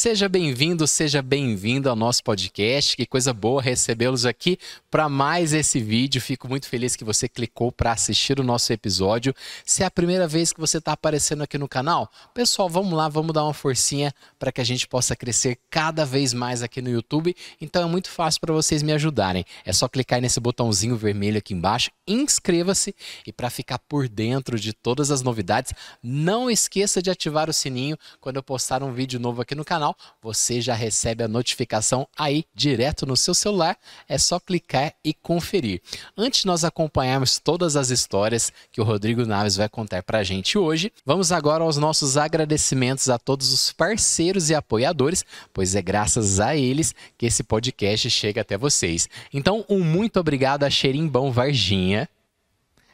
Seja bem-vindo ao nosso podcast. Que coisa boa recebê-los aqui para mais esse vídeo. Fico muito feliz que você clicou para assistir o nosso episódio. Se é a primeira vez que você está aparecendo aqui no canal, pessoal, vamos lá, vamos dar uma forcinha para que a gente possa crescer cada vez mais aqui no YouTube. Então é muito fácil para vocês me ajudarem. É só clicar nesse botãozinho vermelho aqui embaixo, inscreva-se e para ficar por dentro de todas as novidades, não esqueça de ativar o sininho. Quando eu postar um vídeo novo aqui no canal, você já recebe a notificação aí direto no seu celular, é só clicar e conferir. Antes de nós acompanharmos todas as histórias que o Rodrigo Naves vai contar pra gente hoje, vamos agora aos nossos agradecimentos a todos os parceiros e apoiadores, pois é graças a eles que esse podcast chega até vocês. Então, um muito obrigado a Xerimbão Varginha,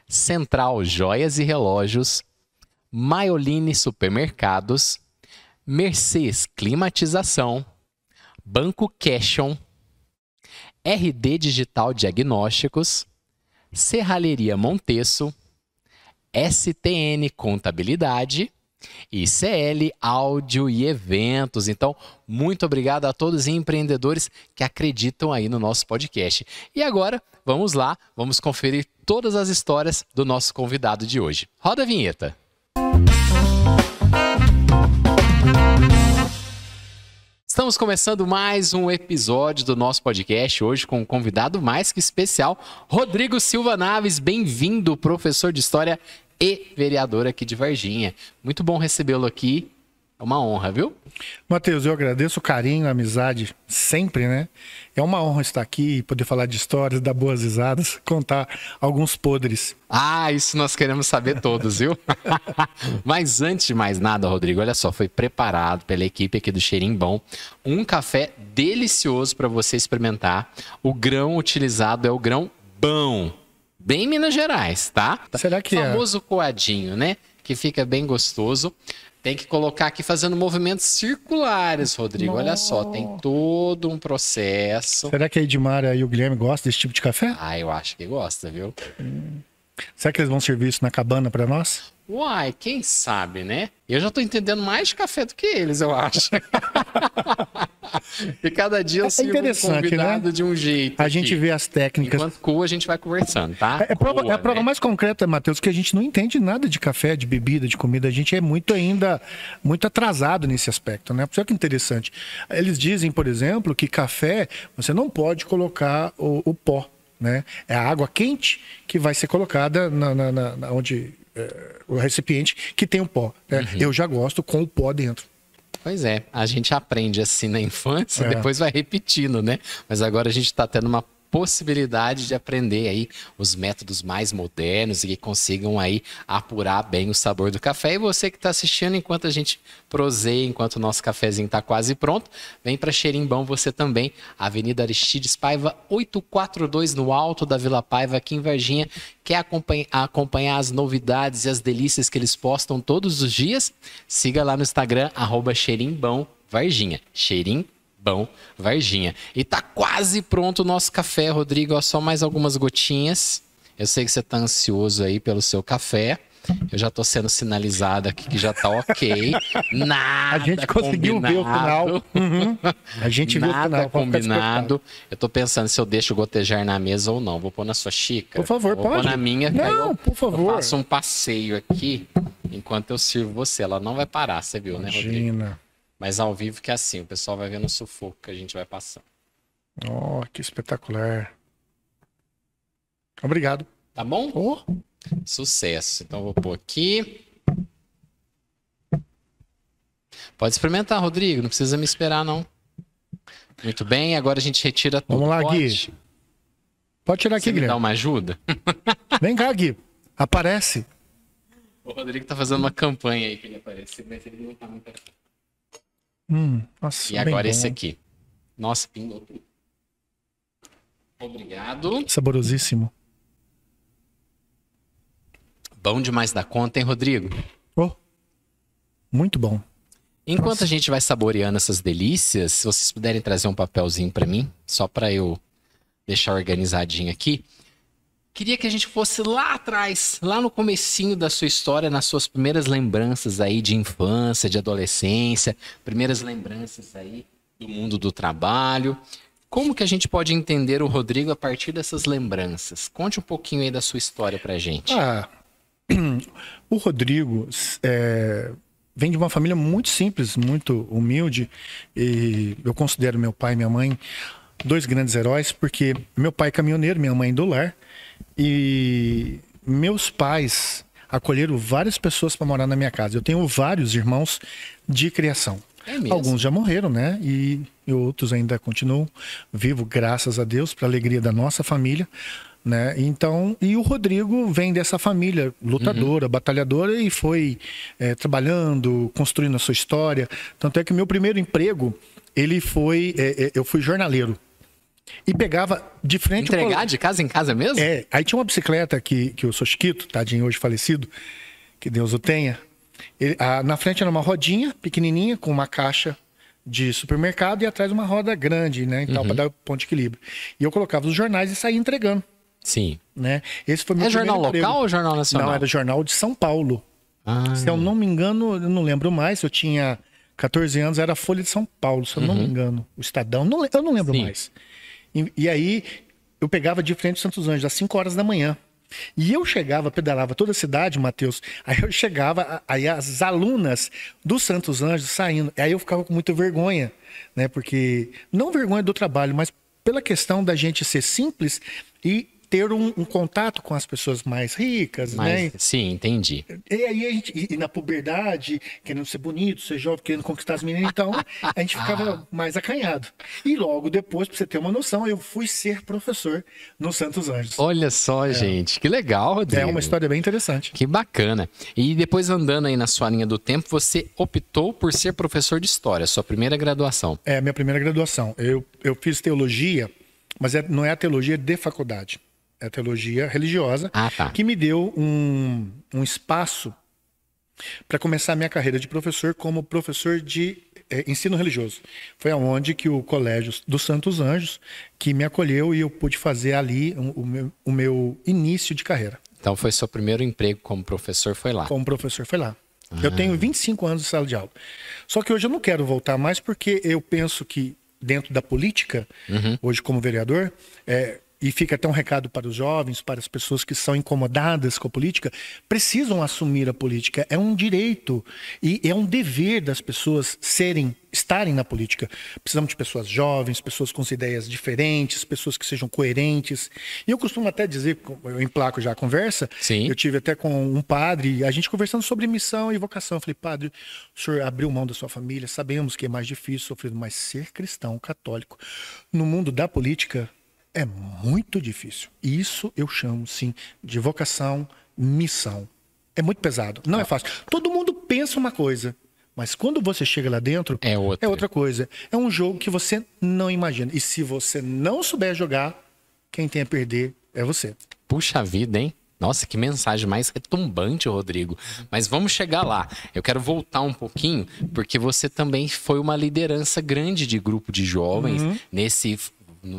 Central Joias e Relógios, Maioline Supermercados, Mercês Climatização, Banco Cashon, RD Digital Diagnósticos, Serralheria Monteço, STN Contabilidade e CL Áudio e Eventos. Então, muito obrigado a todos os empreendedores que acreditam aí no nosso podcast. E agora, vamos lá, vamos conferir todas as histórias do nosso convidado de hoje. Roda a vinheta. Estamos começando mais um episódio do nosso podcast, hoje com um convidado mais que especial, Rodrigo Silva Naves. Bem-vindo, professor de História e vereador aqui de Varginha. Muito bom recebê-lo aqui, é uma honra, viu? Matheus, eu agradeço o carinho, a amizade, sempre, né? É uma honra estar aqui, poder falar de histórias, dar boas risadas, contar alguns podres. Ah, isso nós queremos saber todos, viu? Mas antes de mais nada, Rodrigo, olha só, foi preparado pela equipe aqui do Xerimbão um café delicioso para você experimentar. O grão utilizado é o grão bão, bem Minas Gerais, tá? Será que o famoso coadinho, né? Que fica bem gostoso. Tem que colocar aqui fazendo movimentos circulares, Rodrigo. Olha só, tem todo um processo. Será que a Edmara e o Guilherme gostam desse tipo de café? Ah, eu acho que gosta, viu? Será que eles vão servir isso na cabana para nós? Uai, quem sabe, né? Eu já tô entendendo mais de café do que eles, eu acho. E cada dia eu sirvo um convidado, né? De um jeito. A gente vê as técnicas. Enquanto coa, a gente vai conversando, tá? É a prova mais concreta, Matheus, que a gente não entende nada de café, de bebida, de comida. A gente é muito atrasado nesse aspecto, né? Por isso que é interessante. Eles dizem, por exemplo, que café, você não pode colocar o pó, né? É a água quente que vai ser colocada onde o recipiente que tem o pó, né? Eu já gosto com o pó dentro. Pois é, a gente aprende assim na infância, depois vai repetindo, né? Mas agora a gente está tendo uma possibilidade de aprender aí os métodos mais modernos e que consigam aí apurar bem o sabor do café. E você que está assistindo, enquanto a gente proseia, enquanto o nosso cafezinho está quase pronto, vem para Xerimbão você também, Avenida Aristides Paiva, 842, no alto da Vila Paiva, aqui em Varginha. Quer acompanhar as novidades e as delícias que eles postam todos os dias? Siga lá no Instagram, @xerimbãovarginha. Xerimbão Varginha. E tá quase pronto o nosso café, Rodrigo. Ó, só mais algumas gotinhas. Eu sei que você tá ansioso aí pelo seu café. Eu já tô sendo sinalizado aqui que já tá ok. Nada. A gente conseguiu combinado. ver o final. A gente viu o final. Nada combinado. Eu tô pensando se eu deixo gotejar na mesa ou não. Vou pôr na sua xícara. Por favor, vou pode. Pôr na minha. Não, por favor. Eu faço um passeio aqui enquanto eu sirvo você. Ela não vai parar, você viu, né, Rodrigo? Imagina. Mas ao vivo que é assim, o pessoal vai vendo o sufoco que a gente vai passando. Oh, que espetacular. Obrigado. Tá bom? Oh. Sucesso. Então vou pôr aqui. Pode experimentar, Rodrigo. Não precisa me esperar, não. Muito bem, agora a gente retira tudo. Vamos lá, pode? Gui. Pode tirar aqui, Você me Guilherme. dá uma ajuda? Vem cá, Gui. Aparece. O Rodrigo tá fazendo uma campanha aí que ele aparece, mas ele não tá muito. Nossa, E agora esse aqui. Nossa, pingou tudo. Obrigado. Saborosíssimo. Bom demais da conta, hein, Rodrigo? Oh, muito bom. Enquanto a gente vai saboreando essas delícias, se vocês puderem trazer um papelzinho para mim, só para eu deixar organizadinho aqui. Queria que a gente fosse lá atrás, lá no comecinho da sua história, nas suas primeiras lembranças aí de infância, de adolescência, primeiras lembranças aí do mundo do trabalho. Como que a gente pode entender o Rodrigo a partir dessas lembranças? Conte um pouquinho aí da sua história pra gente. O Rodrigo vem de uma família muito simples, muito humilde, e eu considero meu pai e minha mãe 2 grandes heróis, porque meu pai é caminhoneiro, minha mãe do lar, e meus pais acolheram várias pessoas para morar na minha casa. Eu tenho vários irmãos de criação. É mesmo? Alguns já morreram, né? E outros ainda continuam vivos, graças a Deus, para a alegria da nossa família, né? Então, e o Rodrigo vem dessa família lutadora, batalhadora, e foi trabalhando, construindo a sua história. Tanto é que meu primeiro emprego, eu fui jornaleiro. E pegava de frente... Entregar de casa em casa mesmo? Aí tinha uma bicicleta que eu sou Chiquito, tadinho, hoje falecido, que Deus o tenha. Na frente era uma rodinha pequenininha com uma caixa de supermercado e atrás uma roda grande, né? Então, para dar ponto de equilíbrio. E eu colocava os jornais e saía entregando. Sim. Né? Esse foi meu primeiro jornal emprego. local ou jornal nacional? Não, era jornal de São Paulo. Se eu não me engano, eu não lembro mais. Eu tinha 14 anos, era a Folha de São Paulo, se eu não me engano. O Estadão, eu não lembro mais. E aí, eu pegava de frente de Santos Anjos, às 5 horas da manhã. E eu chegava, pedalava toda a cidade, Matheus. Aí eu chegava, aí as alunas do Santos Anjos saindo. Aí eu ficava com muita vergonha, né? Porque, não vergonha do trabalho, mas pela questão da gente ser simples e ter um contato com as pessoas mais ricas, né? Sim, entendi. E aí a gente, e na puberdade, querendo ser bonito, ser jovem, querendo conquistar as meninas, então a gente ficava mais acanhado. E logo depois, pra você ter uma noção, eu fui ser professor no Santos Anjos. Olha só, gente, que legal, Rodrigo. É uma história bem interessante. Que bacana. E depois, andando aí na sua linha do tempo, você optou por ser professor de história, sua primeira graduação. É a minha primeira graduação. Eu fiz teologia, mas não é a teologia de faculdade. É a teologia religiosa, que me deu um espaço para começar a minha carreira de professor como professor de ensino religioso. Foi aonde que o Colégio dos Santos Anjos que me acolheu e eu pude fazer ali o meu início de carreira. Então foi seu primeiro emprego como professor, foi lá? Como professor, foi lá. Eu tenho 25 anos de sala de aula. Só que hoje eu não quero voltar mais porque eu penso que dentro da política, hoje como vereador, e fica até um recado para os jovens, para as pessoas que são incomodadas com a política, precisam assumir a política. É um direito e é um dever das pessoas estarem na política. Precisamos de pessoas jovens, pessoas com ideias diferentes, pessoas que sejam coerentes. E eu costumo até dizer, eu emplaco já a conversa, eu tive até com um padre, a gente conversando sobre missão e vocação. Eu falei, padre, o senhor abriu mão da sua família, sabemos que é mais difícil, sofrido, mas ser cristão, católico, no mundo da política, é muito difícil. Isso eu chamo, sim, de vocação, missão. É muito pesado. Não é fácil. Todo mundo pensa uma coisa, mas quando você chega lá dentro, é outra coisa. É um jogo que você não imagina. E se você não souber jogar, quem tem a perder é você. Puxa vida, hein? Nossa, que mensagem mais retumbante, Rodrigo. Mas vamos chegar lá. Eu quero voltar um pouquinho, porque você também foi uma liderança grande de grupo de jovens nesse...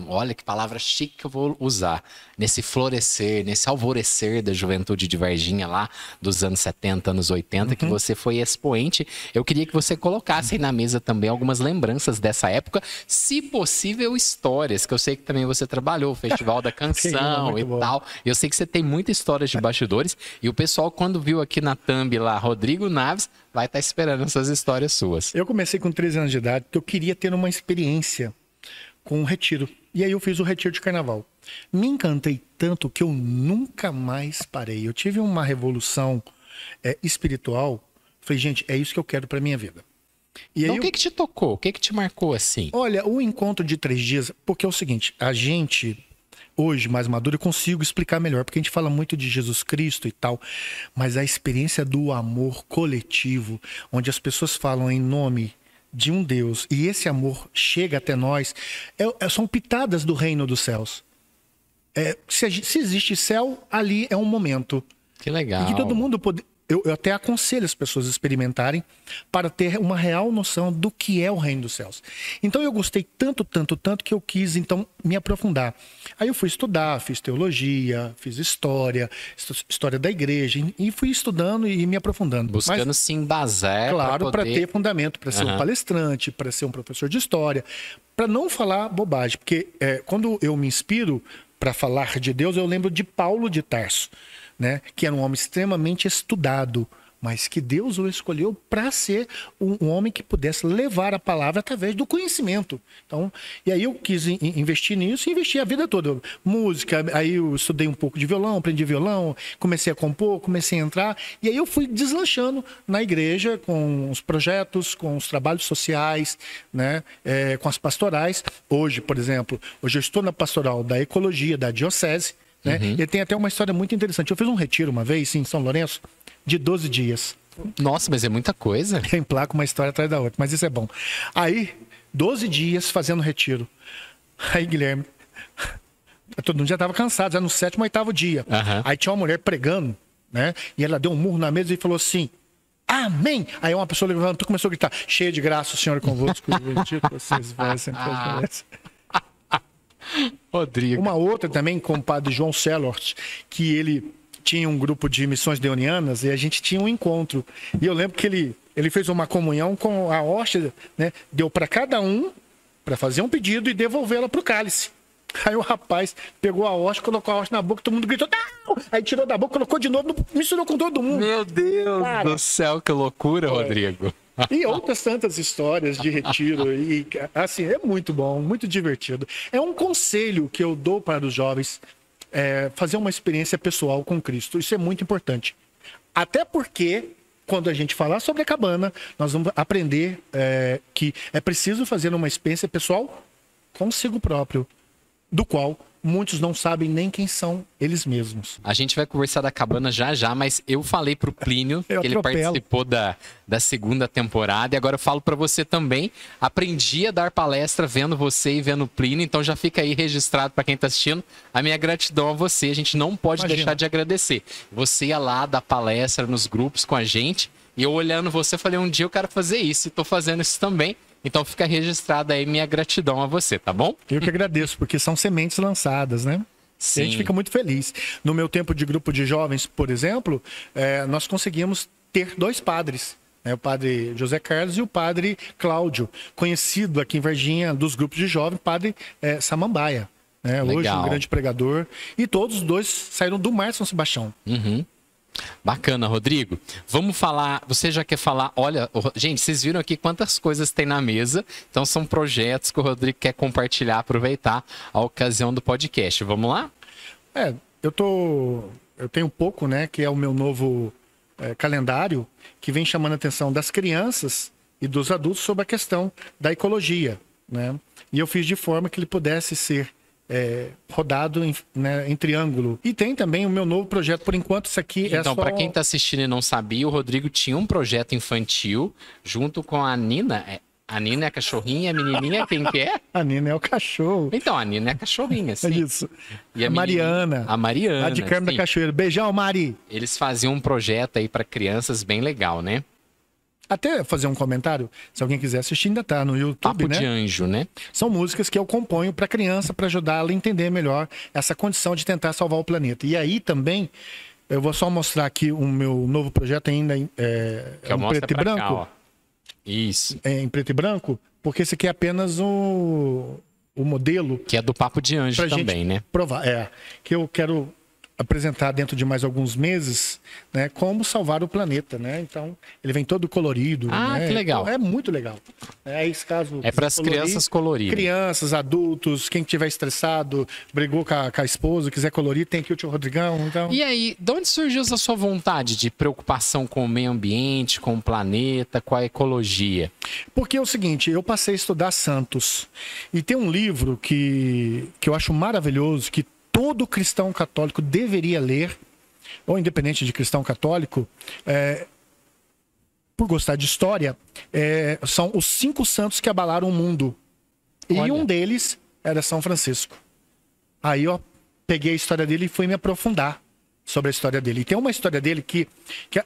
Olha que palavra chique que eu vou usar. Nesse florescer, nesse alvorecer da juventude de Varginha lá dos anos 70, anos 80, que você foi expoente. Eu queria que você colocasse aí na mesa também algumas lembranças dessa época, se possível histórias, que eu sei que também você trabalhou, o Festival da Canção e tal. Eu sei que você tem muitas histórias de bastidores e o pessoal quando viu aqui na thumb lá Rodrigo Naves, vai estar esperando essas histórias suas. Eu comecei com 13 anos de idade porque eu queria ter uma experiência com um retiro. E aí eu fiz o retiro de carnaval. Me encantei tanto que eu nunca mais parei. Eu tive uma revolução espiritual. Falei, gente, é isso que eu quero para minha vida. E então aí o que te tocou? O que te marcou assim? Olha, o encontro de 3 dias, porque é o seguinte, a gente, hoje mais maduro, eu consigo explicar melhor, porque a gente fala muito de Jesus Cristo e tal, mas a experiência do amor coletivo, onde as pessoas falam em nome de um Deus, e esse amor chega até nós, são pitadas do reino dos céus. Se existe céu, ali é um momento. Que legal. E que todo mundo eu até aconselho as pessoas a experimentarem para ter uma real noção do que é o reino dos céus. Então eu gostei tanto que eu quis então me aprofundar. Aí eu fui estudar, fiz teologia, fiz história da igreja, e fui estudando e me aprofundando. Buscando se embasar. Claro, para poder... ter fundamento, para ser um palestrante, para ser um professor de história, para não falar bobagem. Porque quando eu me inspiro para falar de Deus, eu lembro de Paulo de Tarso, né? Que era um homem extremamente estudado, mas que Deus o escolheu para ser um homem que pudesse levar a palavra através do conhecimento. Então, e aí eu quis investir nisso e investi a vida toda. Música, aí eu estudei um pouco de violão, aprendi violão, comecei a compor, comecei a entrar, e aí eu fui deslanchando na igreja com os projetos, com os trabalhos sociais, né? Com as pastorais. Hoje, por exemplo, eu estou na pastoral da ecologia da diocese, né? E tem até uma história muito interessante. Eu fiz um retiro uma vez em São Lourenço, de 12 dias. Nossa, mas é muita coisa. Tem placa, uma história atrás da outra, mas isso é bom. Aí, 12 dias fazendo retiro. Aí, Guilherme, todo mundo já estava cansado, já no 7º, 8º dia. Aí tinha uma mulher pregando, né? E ela deu um murro na mesa e falou assim: amém! Aí uma pessoa levantou e começou a gritar: cheia de graça, o Senhor é convosco. Vocês vão sempre Rodrigo. Uma outra também com o padre João Sellort, que ele tinha um grupo de missões deonianas e a gente tinha um encontro. E eu lembro que ele fez uma comunhão com a hóstia, né? Deu para cada um para fazer um pedido e devolvê-la para o cálice. Aí o rapaz pegou a hóstia, colocou a hóstia na boca, todo mundo gritou: não! Aí tirou da boca, colocou de novo, misturou com todo mundo. Meu Deus do céu, que loucura, Rodrigo. E outras tantas histórias de retiro. E assim, é muito bom, muito divertido. É um conselho que eu dou para os jovens. Fazer uma experiência pessoal com Cristo. Isso é muito importante. Até porque, quando a gente falar sobre a cabana, nós vamos aprender que é preciso fazer uma experiência pessoal consigo próprio, do qual muitos não sabem nem quem são eles mesmos. A gente vai conversar da cabana já, mas eu falei pro Plínio que ele participou da 2ª temporada, e agora eu falo para você também. Aprendi a dar palestra vendo você e vendo o Plínio, então já fica aí registrado para quem tá assistindo a minha gratidão a você. A gente não pode deixar de agradecer. Você ia lá dar palestra nos grupos com a gente, e eu olhando você, falei: um dia eu quero fazer isso, e tô fazendo isso também. Então fica registrada aí minha gratidão a você, tá bom? Eu que agradeço, porque são sementes lançadas, né? Sim. E a gente fica muito feliz. No meu tempo de grupo de jovens, por exemplo, nós conseguimos ter 2 padres. O padre José Carlos e o padre Cláudio, conhecido aqui em Varginha dos grupos de jovens, padre Samambaia. Hoje um grande pregador. E todos os 2 saíram do Mar São Sebastião. Bacana, Rodrigo. Vamos falar, você já quer falar, olha, gente, vocês viram aqui quantas coisas tem na mesa, então são projetos que o Rodrigo quer compartilhar, aproveitar a ocasião do podcast. Vamos lá? Eu tenho um pouco, né, que é o meu novo calendário, que vem chamando a atenção das crianças e dos adultos sobre a questão da ecologia, né? E eu fiz de forma que ele pudesse ser rodado em triângulo. E tem também o meu novo projeto, por enquanto isso aqui então, para quem está assistindo e não sabia, o Rodrigo tinha um projeto infantil junto com a Nina. A Nina é a cachorrinha, a menininha quem que é? A Nina é o cachorro. Então, a Nina é a cachorrinha, sim. É isso. E a Mariana. A Mariana. A de Carmo da Cachoeira. Beijão, Mari. Eles faziam um projeto aí para crianças bem legal, né? Até fazer um comentário, se alguém quiser assistir, ainda tá no YouTube, Papo né? de Anjo, né? São músicas que eu componho para criança, para ajudá-la a entender melhor essa condição de tentar salvar o planeta. E aí também, eu vou só mostrar aqui o meu novo projeto ainda em preto e branco. Cá, ó. Isso. Em preto e branco, porque esse aqui é apenas o modelo. Que é do Papo de Anjo também, né? Provar. Que eu quero apresentar dentro de mais alguns meses, né, como salvar o planeta, né? Então, ele vem todo colorido. Né? Que legal. É muito legal. Esse caso é para as crianças colorir. Crianças, adultos, quem estiver estressado, brigou com a esposa, quiser colorir, tem aqui o tio Rodrigão. Então... E aí, de onde surgiu essa sua vontade de preocupação com o meio ambiente, com o planeta, com a ecologia? Porque é o seguinte, eu passei a estudar santos. E tem um livro que eu acho maravilhoso, que todo cristão católico deveria ler, ou independente de cristão católico, por gostar de história, são os 5 santos que abalaram o mundo. E um deles era São Francisco. Aí eu peguei a história dele e fui me aprofundar. sobre a história dele. E tem uma história dele que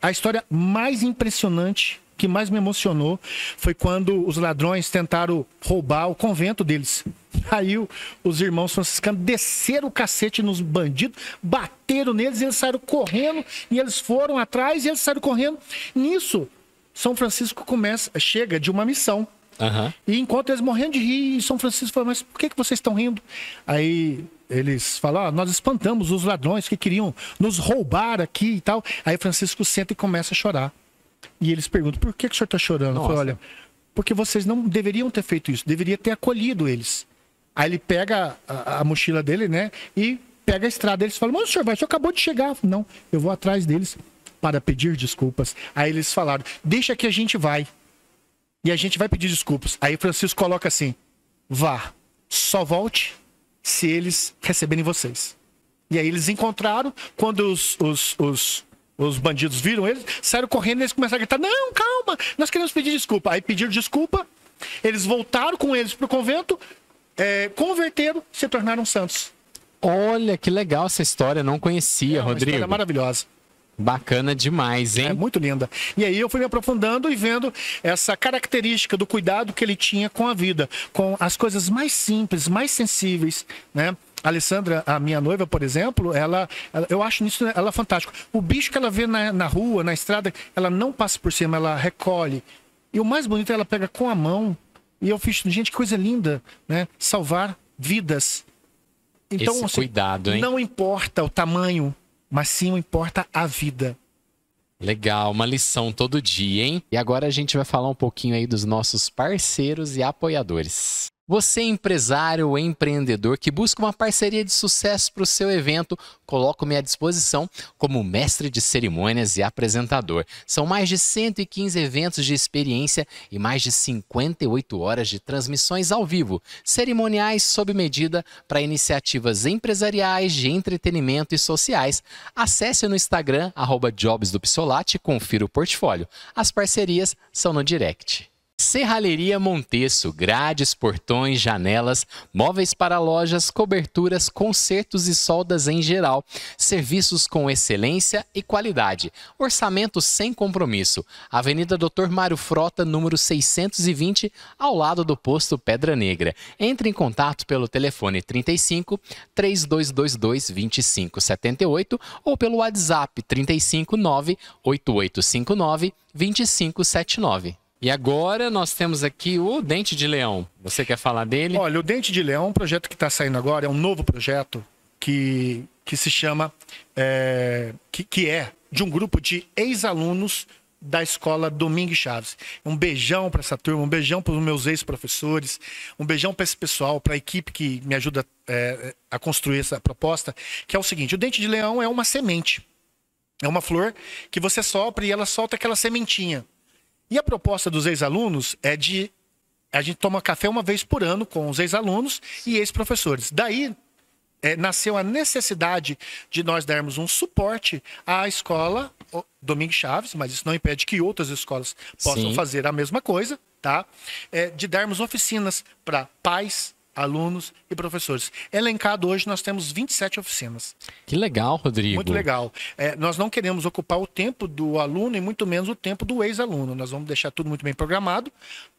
a história mais impressionante, que mais me emocionou, foi quando os ladrões tentaram roubar o convento deles. Aí os irmãos franciscanos desceram o cacete nos bandidos, bateram neles, eles saíram correndo, e eles foram atrás, e eles saíram correndo. Nisso, São Francisco chega de uma missão. Uhum. E enquanto eles morrendo de rir, São Francisco fala, mas por que vocês estão rindo? Aí eles falam, nós espantamos os ladrões que queriam nos roubar aqui e tal. Aí Francisco senta e começa a chorar. E eles perguntam, por que o senhor está chorando? Eu falo, olha, porque vocês não deveriam ter feito isso, deveria ter acolhido eles. Aí ele pega a mochila dele, né, e pega a estrada. Eles falam, mas o senhor acabou de chegar. Não, eu vou atrás deles para pedir desculpas. Aí eles falaram, deixa que a gente vai. E a gente vai pedir desculpas. Aí Francisco coloca assim, vá, só volte se eles receberem vocês. E aí eles encontraram, quando os bandidos viram eles, saíram correndo e eles começaram a gritar, não, calma, nós queremos pedir desculpa. Aí pediram desculpa, eles voltaram com eles para o convento, converteram, se tornaram santos. Olha, que legal essa história, não conhecia, Rodrigo. Uma história maravilhosa. Bacana demais, hein? É muito linda. E aí eu fui me aprofundando e vendo essa característica do cuidado que ele tinha com a vida, com as coisas mais simples, mais sensíveis, né? A Alessandra, a minha noiva, por exemplo, eu acho isso ela fantástica. O bicho que ela vê na rua, na estrada, ela não passa por cima, ela recolhe. E o mais bonito é ela pega com a mão. E eu fiz, gente, que coisa linda, né? Salvar vidas. Então, esse cuidado, hein? Não importa o tamanho, mas sim importa a vida. Legal, uma lição todo dia, hein? E agora a gente vai falar um pouquinho aí dos nossos parceiros e apoiadores. Você, empresário ou empreendedor que busca uma parceria de sucesso para o seu evento, coloco-me à disposição como mestre de cerimônias e apresentador. São mais de 115 eventos de experiência e mais de 58 horas de transmissões ao vivo, cerimoniais sob medida para iniciativas empresariais, de entretenimento e sociais. Acesse no Instagram, @jobsdopsolati e confira o portfólio. As parcerias são no direct. Serralheria Monteço, grades, portões, janelas, móveis para lojas, coberturas, consertos e soldas em geral. Serviços com excelência e qualidade. Orçamento sem compromisso. Avenida Dr. Mário Frota, número 620, ao lado do posto Pedra Negra. Entre em contato pelo telefone 35 3222 2578 ou pelo WhatsApp 35 98859 2579. E agora nós temos aqui o Dente de Leão. Você quer falar dele? Olha, o Dente de Leão é um projeto que está saindo agora, é um novo projeto que se chama, que é de um grupo de ex-alunos da escola Domingues Chaves. Um beijão para essa turma, um beijão para os meus ex-professores, um beijão para esse pessoal, para a equipe que me ajuda a construir essa proposta, que é o seguinte, o Dente de Leão é uma semente. É uma flor que você sopra e ela solta aquela sementinha. E a proposta dos ex-alunos é de... A gente toma café uma vez por ano com os ex-alunos e ex-professores. Daí nasceu a necessidade de nós darmos um suporte à escola Domingues Chaves, mas isso não impede que outras escolas possam fazer a mesma coisa, tá? De darmos oficinas para pais, alunos e professores. Elencado hoje, nós temos 27 oficinas. Que legal, Rodrigo. Muito legal. Nós não queremos ocupar o tempo do aluno e muito menos o tempo do ex-aluno. Nós vamos deixar tudo muito bem programado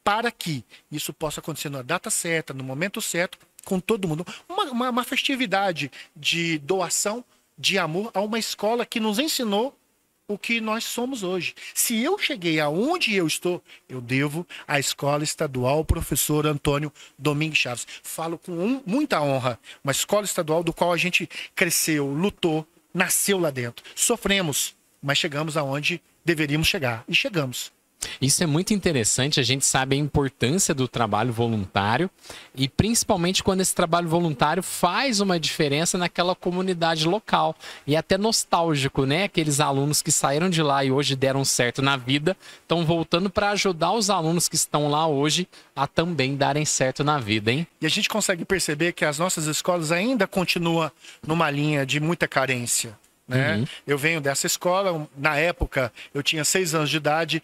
para que isso possa acontecer na data certa, no momento certo, com todo mundo. Uma festividade de doação, de amor a uma escola que nos ensinou o que nós somos hoje. Se eu cheguei aonde eu estou, eu devo à Escola Estadual Professor Antônio Domingues Chaves. Falo com muita honra. Uma escola estadual do qual a gente cresceu, lutou, nasceu lá dentro. Sofremos, mas chegamos aonde deveríamos chegar. E chegamos. Isso é muito interessante, a gente sabe a importância do trabalho voluntário e principalmente quando esse trabalho voluntário faz uma diferença naquela comunidade local. E é até nostálgico, né? Aqueles alunos que saíram de lá e hoje deram certo na vida, estão voltando para ajudar os alunos que estão lá hoje a também darem certo na vida, hein? E a gente consegue perceber que as nossas escolas ainda continuam numa linha de muita carência. Né? Uhum. Eu venho dessa escola, na época eu tinha 6 anos de idade,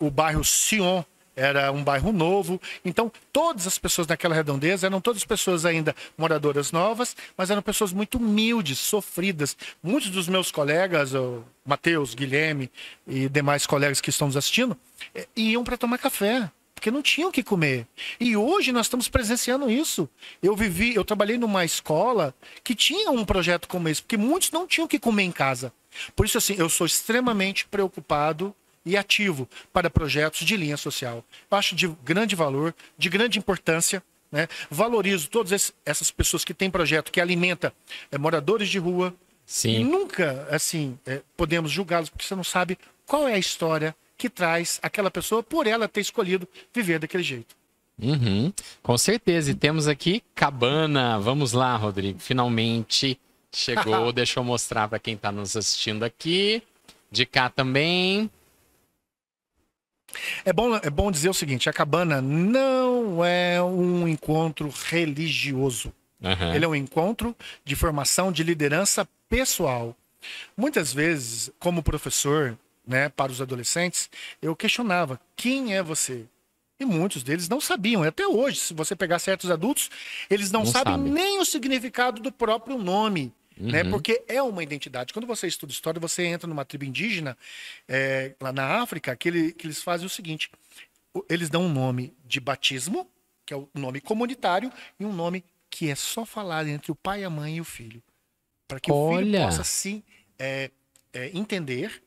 o bairro Sion era um bairro novo. Então, todas as pessoas naquela redondeza eram todas pessoas ainda moradoras novas, mas eram pessoas muito humildes, sofridas. Muitos dos meus colegas, o Matheus, Guilherme e demais colegas que estão nos assistindo, iam para tomar café, porque não tinham o que comer. E hoje nós estamos presenciando isso. Eu trabalhei numa escola que tinha um projeto como esse, porque muitos não tinham o que comer em casa. Por isso, assim, eu sou extremamente preocupado e ativo para projetos de linha social. Eu acho de grande valor, de grande importância, né? Valorizo todas essas pessoas que têm projeto que alimenta moradores de rua. Sim. E nunca, assim, podemos julgá-los, porque você não sabe qual é a história que traz aquela pessoa por ela ter escolhido viver daquele jeito. Uhum, com certeza. E temos aqui cabana. Vamos lá, Rodrigo. Finalmente chegou. Deixa eu mostrar para quem está nos assistindo aqui. De cá também. É bom dizer o seguinte, a cabana não é um encontro religioso. Uhum. Ele é um encontro de formação de liderança pessoal. Muitas vezes, como professor, né, para os adolescentes, eu questionava, quem é você? E muitos deles não sabiam. Até hoje, se você pegar certos adultos, eles não sabem nem o significado do próprio nome. Né? Porque é uma identidade. Quando você estuda história, você entra numa tribo indígena, lá na África, que eles fazem o seguinte: eles dão um nome de batismo, que é o nome comunitário, e um nome que é só falado entre o pai, a mãe e o filho. Para que o filho possa se entender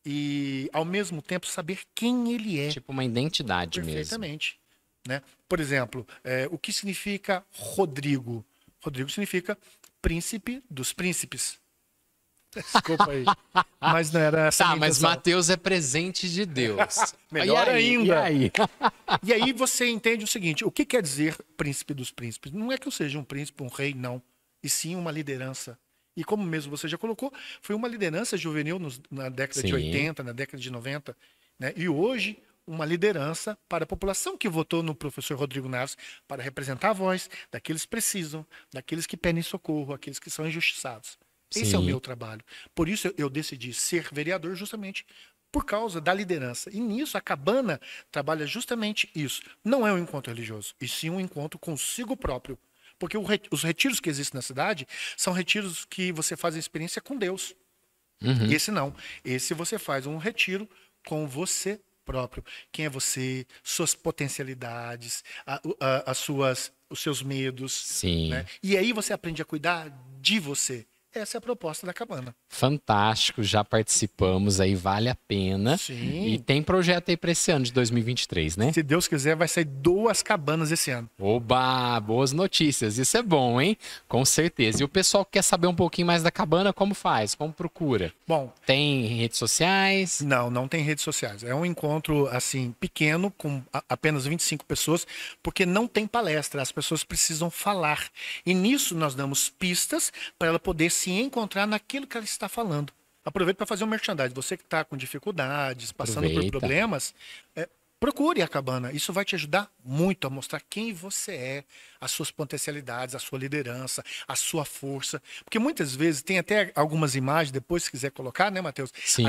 e, ao mesmo tempo, saber quem ele é. Tipo uma identidade mesmo. Perfeitamente. Né? Por exemplo, o que significa Rodrigo? Rodrigo significa príncipe dos príncipes. Desculpa aí. Mas não era essa. Tá, mas Mateus é presente de Deus. Melhor ainda. E aí? E aí você entende o seguinte: o que quer dizer príncipe dos príncipes? Não é que eu seja um príncipe, um rei, não. E sim uma liderança. E como mesmo você já colocou, foi uma liderança juvenil na década de 80, na década de 90. Né? E hoje, uma liderança para a população que votou no professor Rodrigo Naves para representar a voz daqueles que precisam, daqueles que pedem socorro, aqueles que são injustiçados. Esse é o meu trabalho. Por isso eu decidi ser vereador justamente por causa da liderança. E nisso a cabana trabalha justamente isso. Não é um encontro religioso, e sim um encontro consigo próprio. Porque os retiros que existem na cidade são retiros que você faz a experiência com Deus. Esse não. Esse você faz um retiro com você próprio. Quem é você, suas potencialidades, os seus medos. Sim. Né? E aí você aprende a cuidar de você. Essa é a proposta da cabana. Fantástico, já participamos aí, vale a pena. Sim. E tem projeto aí para esse ano de 2023, né? Se Deus quiser, vai sair 2 cabanas esse ano. Oba, boas notícias, isso é bom, hein? Com certeza. E o pessoal que quer saber um pouquinho mais da cabana, como faz? Como procura? Bom, tem redes sociais? Não tem redes sociais. É um encontro, assim, pequeno, com apenas 25 pessoas, porque não tem palestra. As pessoas precisam falar. E nisso nós damos pistas para ela poder se encontrar naquilo que ela está falando. Aproveita para fazer um merchandising. Você que está com dificuldades, passando por problemas, procure a cabana. Isso vai te ajudar muito a mostrar quem você é, as suas potencialidades, a sua liderança, a sua força. Porque muitas vezes tem até algumas imagens, depois se quiser colocar, né, Matheus? Sim.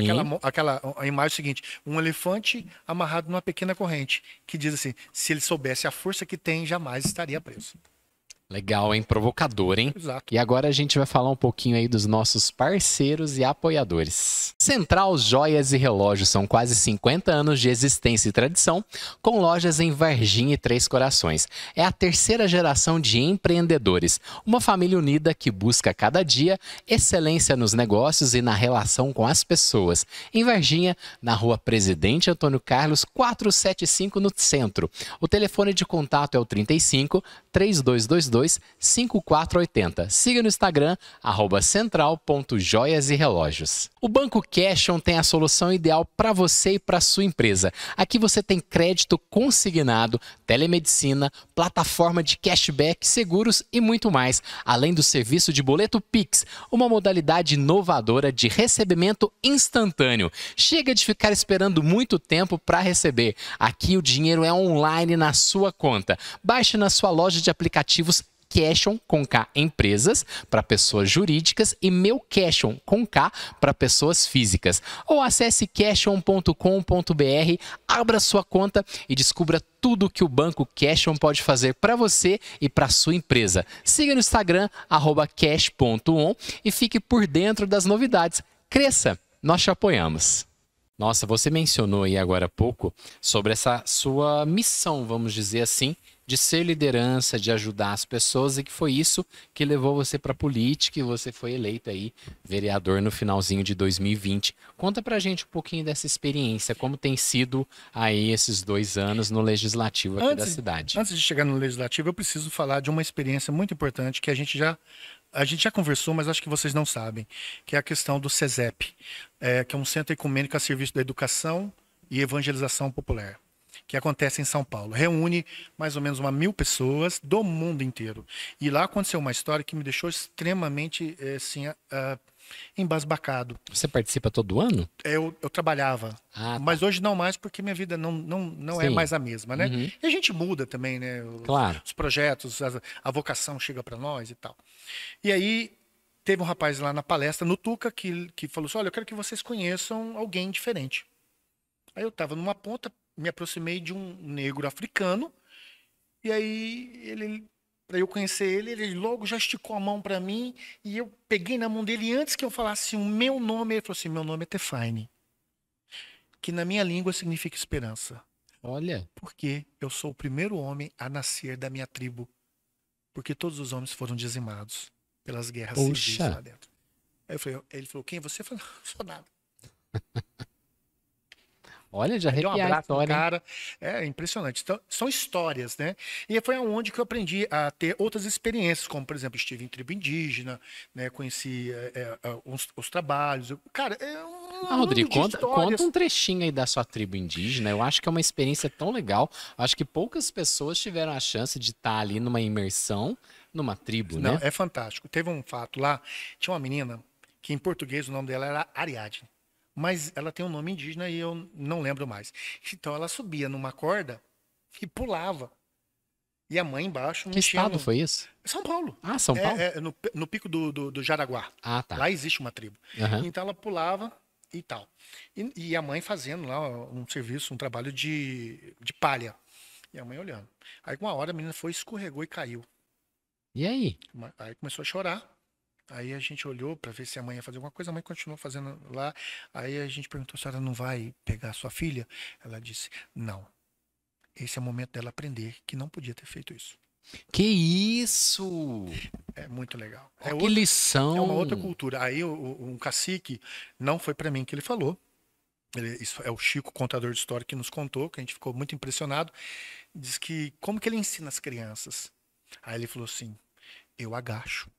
A imagem seguinte: um elefante amarrado numa pequena corrente, que diz assim: se ele soubesse a força que tem, jamais estaria preso. Legal, hein? Provocador, hein? Exato. E agora a gente vai falar um pouquinho aí dos nossos parceiros e apoiadores. Central Joias e Relógios, são quase 50 anos de existência e tradição, com lojas em Varginha e Três Corações. É a 3ª geração de empreendedores, uma família unida que busca cada dia excelência nos negócios e na relação com as pessoas. Em Varginha, na rua Presidente Antônio Carlos, 475 no centro. O telefone de contato é o 35 3222 5480. Siga no Instagram, @central.joias e relógios. O Banco Cashon tem a solução ideal para você e para sua empresa. Aqui você tem crédito consignado, telemedicina, plataforma de cashback, seguros e muito mais, além do serviço de boleto Pix, uma modalidade inovadora de recebimento instantâneo. Chega de ficar esperando muito tempo para receber. Aqui o dinheiro é online na sua conta. Baixe na sua loja de aplicativos Cashon com K empresas para pessoas jurídicas e Meu Cashon com K para pessoas físicas. Ou acesse cashon.com.br, abra sua conta e descubra tudo que o Banco Cashon pode fazer para você e para sua empresa. Siga no Instagram @cash.on e fique por dentro das novidades. Cresça, nós te apoiamos. Nossa, você mencionou aí agora há pouco sobre essa sua missão, vamos dizer assim, de ser liderança, de ajudar as pessoas, e que foi isso que levou você para a política e você foi eleito aí vereador no finalzinho de 2020. Conta pra gente um pouquinho dessa experiência, como tem sido aí esses 2 anos no Legislativo aqui da cidade. Antes de chegar no Legislativo, eu preciso falar de uma experiência muito importante que a gente já conversou, mas acho que vocês não sabem, que é a questão do CESEP, que é um Centro Ecumênico a Serviço da Educação e Evangelização Popular, que acontece em São Paulo. Reúne mais ou menos 1.000 pessoas do mundo inteiro. E lá aconteceu uma história que me deixou extremamente assim, embasbacado. Você participa todo ano? Eu trabalhava, tá. mas hoje não mais, porque minha vida não é mais a mesma, né? Uhum. E a gente muda também, né? Claro. Os projetos, a vocação chega para nós e tal. E aí teve um rapaz lá na palestra, no Tuca, que falou assim, olha, eu quero que vocês conheçam alguém diferente. Aí eu estava numa ponta, me aproximei de um negro africano, e aí para eu conhecer ele logo já esticou a mão para mim, e eu peguei na mão dele, e antes que eu falasse o meu nome, ele falou assim, meu nome é Tefine, que na minha língua significa esperança. Olha. Porque eu sou o primeiro homem a nascer da minha tribo, porque todos os homens foram dizimados pelas guerras civis lá dentro. Aí ele falou, quem é você? Eu falei, não sou nada. Olha, já arrepiar um abraço a história, no cara. É impressionante. Então, são histórias, né? E foi onde que eu aprendi a ter outras experiências, como, por exemplo, estive em tribo indígena, né? Conheci os trabalhos. Cara, Rodrigo, conta um trechinho aí da sua tribo indígena. Eu acho que é uma experiência tão legal. Acho que poucas pessoas tiveram a chance de estar ali numa imersão, numa tribo, né? Não, é fantástico. Teve um fato lá, tinha uma menina que em português o nome dela era Ariadne. Mas ela tem um nome indígena e eu não lembro mais. Então ela subia numa corda e pulava. E a mãe embaixo... Que estado foi isso? São Paulo. Ah, São Paulo? No pico do Jaraguá. Ah, tá. Lá existe uma tribo. Uhum. Então ela pulava e tal. E a mãe fazendo lá um serviço, um trabalho de palha. E a mãe olhando. Aí uma hora a menina foi, escorregou e caiu. E aí? Aí começou a chorar. Aí a gente olhou para ver se a mãe ia fazer alguma coisa, a mãe continuou fazendo lá. Aí a gente perguntou, a senhora não vai pegar a sua filha? Ela disse, não. Esse é o momento dela aprender que não podia ter feito isso. Que isso! É muito legal. Que lição! É uma outra cultura. Aí um cacique, não foi para mim que ele falou. Isso é o Chico, contador de história, que nos contou, que a gente ficou muito impressionado. Diz que, como que ele ensina as crianças? Aí ele falou assim, eu agacho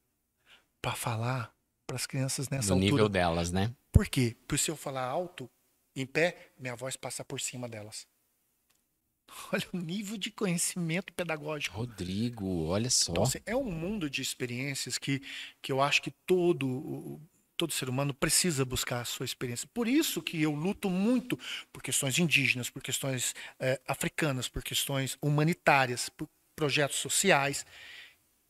para falar para as crianças nessa altura. No nível delas, né? Por quê? Porque se eu falar alto, em pé, minha voz passa por cima delas. Olha o nível de conhecimento pedagógico. Rodrigo, olha só. Então, assim, é um mundo de experiências que eu acho que todo ser humano precisa buscar a sua experiência. Por isso que eu luto muito por questões indígenas, por questões africanas, por questões humanitárias, por projetos sociais,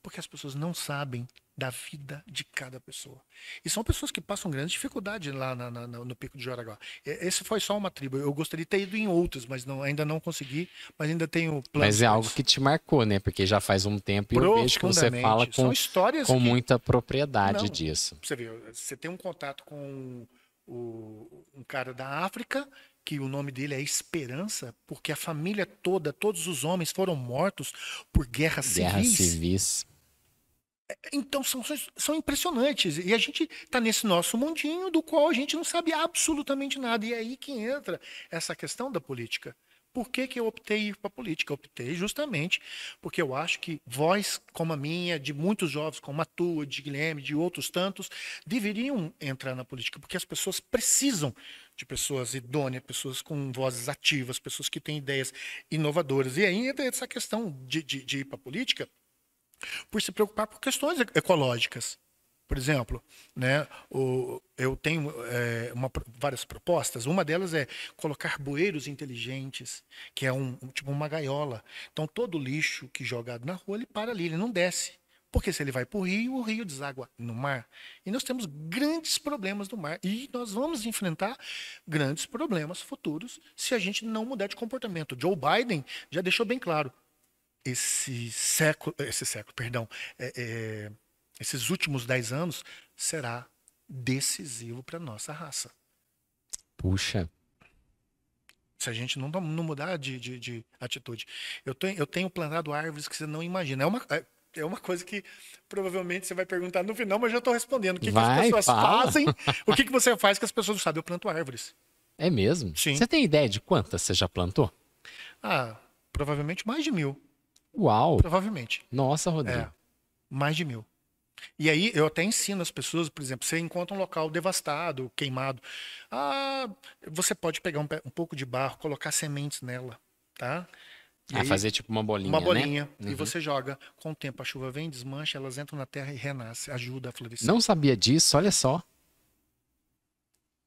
porque as pessoas não sabem da vida de cada pessoa. E são pessoas que passam grande dificuldade lá no Pico de Jaraguá. Esse foi só uma tribo. Eu gostaria de ter ido em outras, mas ainda não consegui, mas ainda tenho planos. Mas é algo que te marcou, né? Porque já faz um tempo e eu vejo que você fala com muita propriedade disso. Você vê, você tem um contato com um cara da África, que o nome dele é Esperança, porque a família toda, todos os homens foram mortos por guerras civis. Então são impressionantes. E a gente está nesse nosso mundinho do qual a gente não sabe absolutamente nada. E é aí que entra essa questão da política. Por que eu optei ir para a política? Eu optei justamente porque eu acho que voz como a minha, de muitos jovens, como a tua, de Guilherme, de outros tantos, deveriam entrar na política, porque as pessoas precisam de pessoas idôneas, pessoas com vozes ativas, pessoas que têm ideias inovadoras. E aí entra essa questão de ir para a política por se preocupar por questões ecológicas. Por exemplo, né, eu tenho várias propostas. Uma delas é colocar bueiros inteligentes, que é tipo uma gaiola. Então, todo lixo que é jogado na rua, ele para ali, ele não desce. Porque se ele vai para o rio deságua no mar. E nós temos grandes problemas no mar. E nós vamos enfrentar grandes problemas futuros se a gente não mudar de comportamento. Joe Biden já deixou bem claro. Esses últimos 10 anos será decisivo para nossa raça. Puxa. Se a gente não mudar de atitude. Eu tenho plantado árvores que você não imagina. É uma coisa que provavelmente você vai perguntar no final, mas eu já estou respondendo. O que as pessoas fazem? O que você faz que as pessoas não sabem? Eu planto árvores. É mesmo? Sim. Você tem ideia de quantas você já plantou? Provavelmente mais de 1000. Uau! Provavelmente. Nossa, Rodrigo. Mais de 1000. E aí eu até ensino as pessoas, por exemplo, você encontra um local devastado, queimado. Você pode pegar um pouco de barro, colocar sementes nela, tá? E aí, fazer tipo uma bolinha, uma bolinha, né? e você joga. Com o tempo a chuva vem, desmancha, elas entram na terra e renasce, ajuda a florescer. Não sabia disso, olha só.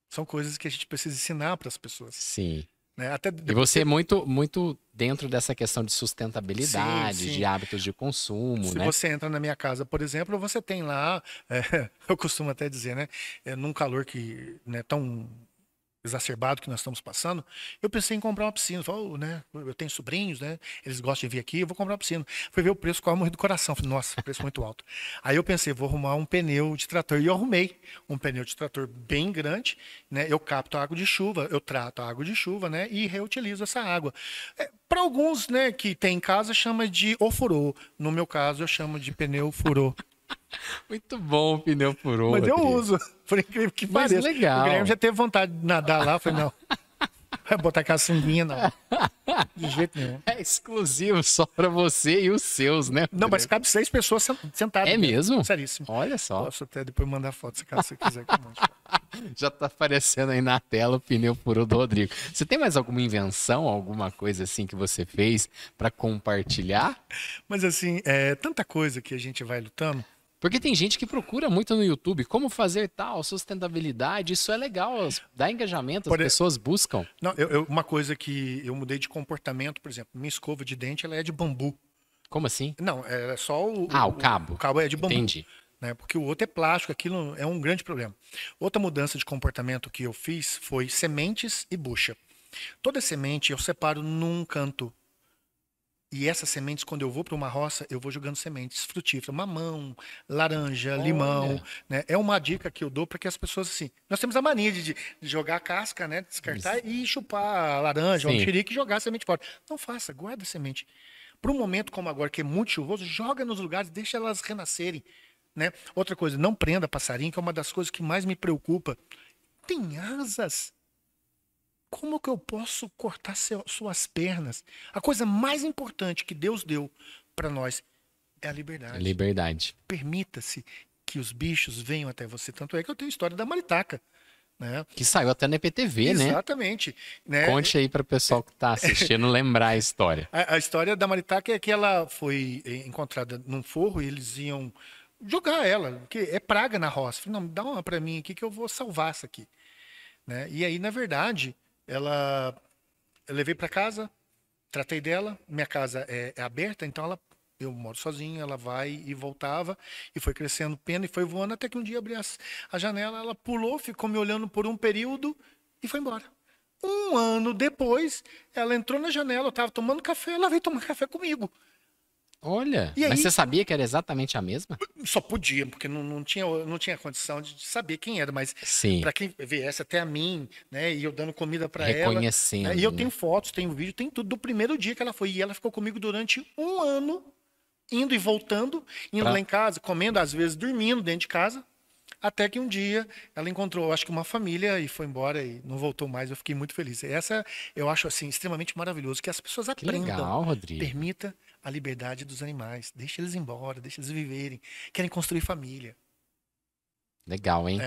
São coisas que a gente precisa ensinar para as pessoas. Sim. Né? E você é muito dentro dessa questão de sustentabilidade, sim. de hábitos de consumo, Se né? você entra na minha casa, por exemplo, você tem lá, eu costumo até dizer, né? Num calor que não é tão exacerbado que nós estamos passando, eu pensei em comprar uma piscina. Falei, né? Eu tenho sobrinhos, né? Eles gostam de vir aqui, eu vou comprar uma piscina. Fui ver o preço, quase morri do coração. Falei, nossa, preço muito alto. Aí eu pensei, vou arrumar um pneu de trator. E eu arrumei um pneu de trator bem grande, né? Eu capto a água de chuva, eu trato a água de chuva, né? E reutilizo essa água. Para alguns, né, que tem em casa, chama de ofurô. No meu caso, eu chamo de pneu furô. Muito bom o pneu furô. Mas eu uso, por incrível que pareça. Mas legal. O Guilherme já teve vontade de nadar lá, eu falei, não. Vai botar aquela sunguinha, não. De jeito nenhum. É exclusivo só pra você e os seus, né? Não, mas cabe 6 pessoas sentadas. É mesmo? Seríssimo. Olha só. Posso até depois mandar foto, se caso você quiser. Já tá aparecendo aí na tela o pneu furô do Rodrigo. Você tem mais alguma invenção, alguma coisa assim que você fez pra compartilhar? Mas assim, tanta coisa que a gente vai lutando. Porque tem gente que procura muito no YouTube como fazer tal, sustentabilidade, isso é legal, dá engajamento, as pessoas buscam. Não, uma coisa que eu mudei de comportamento, por exemplo, minha escova de dente ela é de bambu. Como assim? Não, é só o cabo. O cabo é de bambu. Entendi. Né? Porque o outro é plástico, aquilo é um grande problema. Outra mudança de comportamento que eu fiz foi sementes e bucha. Toda semente eu separo num canto. E essas sementes, quando eu vou para uma roça, eu vou jogando sementes frutíferas, mamão, laranja, limão, né? É uma dica que eu dou para que as pessoas, assim, nós temos a mania de jogar a casca, né? Descartar e chupar a laranja ou um mexerique e jogar a semente fora. Não faça, guarda a semente. Para um momento como agora, que é muito chuvoso, joga nos lugares, deixa elas renascerem, né? Outra coisa, não prenda passarinho, que é uma das coisas que mais me preocupa. Tem asas. Como que eu posso cortar suas pernas? A coisa mais importante que Deus deu para nós é a liberdade. Liberdade. Permita-se que os bichos venham até você. Tanto é que eu tenho a história da maritaca. Né? Que saiu até na EPTV, né? Exatamente. Né? Conte aí para o pessoal que está assistindo lembrar a história. A história da maritaca é que ela foi encontrada num forro e eles iam jogar ela, porque é praga na roça. Falei, não, dá uma para mim aqui que eu vou salvar essa aqui. Né? E aí, na verdade... Eu levei para casa, tratei dela, minha casa é aberta, então eu moro sozinho, ela vai e voltava, e foi crescendo pena e foi voando, até que um dia abri a janela, ela pulou, ficou me olhando por um período e foi embora. Um ano depois, ela entrou na janela, eu estava tomando café, ela veio tomar café comigo. Olha, e aí, mas você sabia que era exatamente a mesma? Só podia, porque não tinha condição de saber quem era, mas para quem viesse até a mim, né, e eu dando comida para ela. Reconhecendo. E eu tenho fotos, tenho vídeo, tem tudo do primeiro dia que ela foi. E ela ficou comigo durante um ano, indo e voltando, indo lá em casa, comendo, às vezes dormindo dentro de casa. Até que um dia ela encontrou, acho que uma família e foi embora e não voltou mais. Eu fiquei muito feliz. Essa eu acho assim extremamente maravilhoso, que as pessoas aprendam. Que legal, Rodrigo. Permita a liberdade dos animais. Deixa eles embora, deixa eles viverem. Querem construir família. Legal, hein?